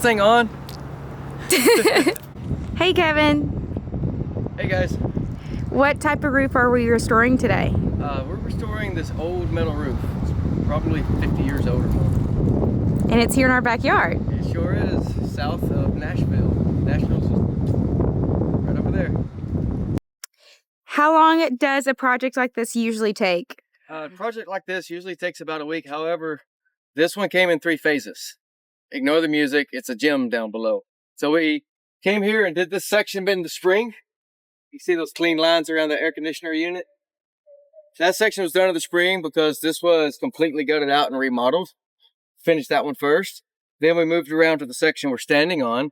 thing on? Hey Kevin. Hey guys. What type of roof are we restoring today? We're restoring this old metal roof. It's probably 50 years old or more. And it's here in our backyard. It sure is. South of Nashville. Nashville's right over there. How long does a project like this usually take? A project like this usually takes about a week. However, this one came in 3 phases. Ignore the music. It's a gym down below. So we came here and did this section in the spring. You see those clean lines around the air conditioner unit? That section was done in the spring because this was completely gutted out and remodeled. Finished that one first. Then we moved around to the section we're standing on,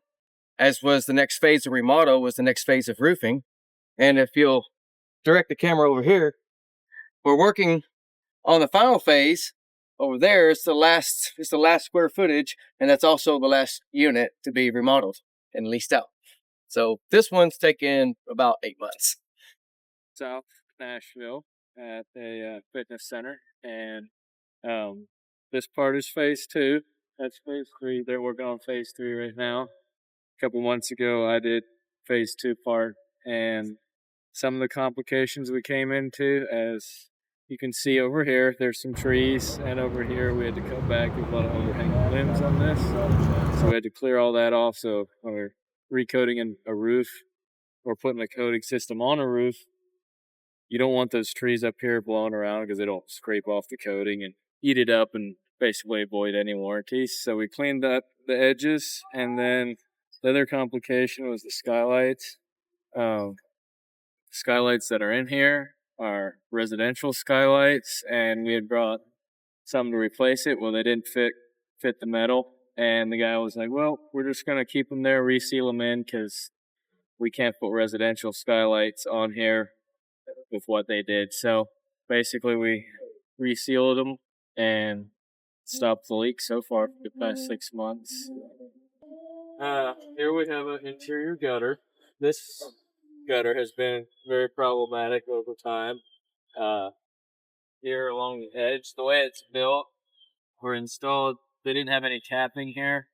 as was the next phase of remodel, was the next phase of roofing. And if you'll direct the camera over here, we're working on the final phase. Over there is the last square footage, and that's also the last unit to be remodeled and leased out. So this one's taken about 8 months. South Nashville at a fitness center, and this part is phase 2. That's phase 3. They're working on phase 3 right now. A couple months ago, I did phase 2 part, and some of the complications we came into, as you can see over here, there's some trees, and over here we had to cut back. There's a lot of overhanging limbs on this, so we had to clear all that off. So when we're recoating a roof or putting a coating system on a roof, you don't want those trees up here blowing around because they don't scrape off the coating and eat it up and basically avoid any warranties. So we cleaned up the edges, and then the other complication was the skylights. Skylights that are in here are residential skylights, and we had brought some to replace it. Well, they didn't fit the metal, and the guy was like, well, we're just going to keep them there, reseal them in, because we can't put residential skylights on here with what they did. So basically we resealed them and stopped the leak so far for the past 6 months. Here we have an interior gutter. This gutter has been very problematic over time. Here along the edge, the way it's built, were installed, they didn't have any capping here,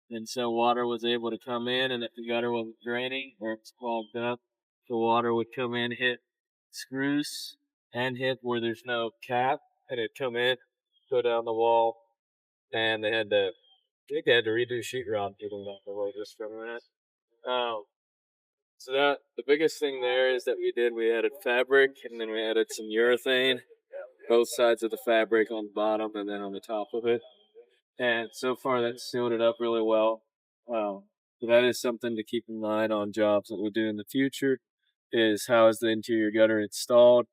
and so water was able to come in, and if the gutter wasn't draining or it's clogged up, the water would come in, hit screws, and hit where there's no cap, and it'd come in, go down the wall, and I think they had to redo sheetrock getting that away just for a minute. So the biggest thing there is that we added fabric, and then we added some urethane, both sides of the fabric on the bottom and then on the top of it. And so far that's sealed it up really well. So that is something to keep in mind on jobs that we do in the future, is how is the interior gutter installed?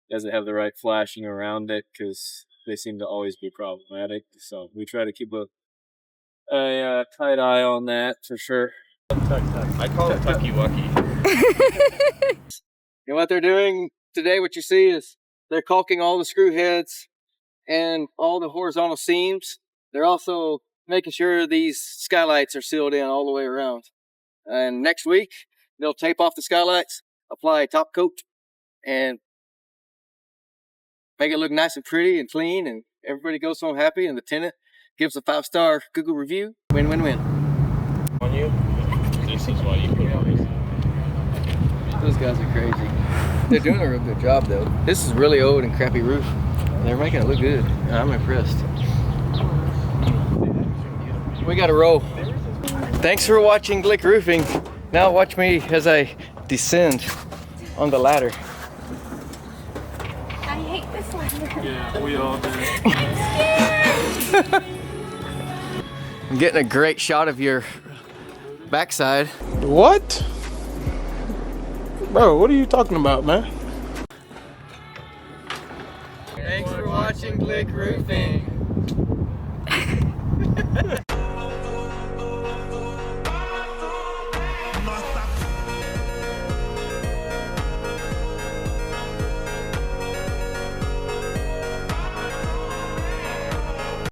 Does it have the right flashing around it? Because they seem to always be problematic. So we try to keep a tight eye on that for sure. I call it Tucky Wucky. And what they're doing today, what you see is they're caulking all the screw heads and all the horizontal seams. They're also making sure these skylights are sealed in all the way around. And next week, they'll tape off the skylights, apply a top coat, and make it look nice and pretty and clean, and everybody goes home happy, and the tenant gives a 5-star Google review. Win, win, win. On you? This is why you put on this. Those guys are crazy. They're doing a real good job, though. This is really old and crappy roof. They're making it look good, and I'm impressed. We got to roll. Thanks for watching Glick Roofing. Now watch me as I descend on the ladder. I hate this ladder. Yeah, we all do. I'm getting a great shot of your backside. What? Bro, what are you talking about, man? Thanks for watching Glick Roofing.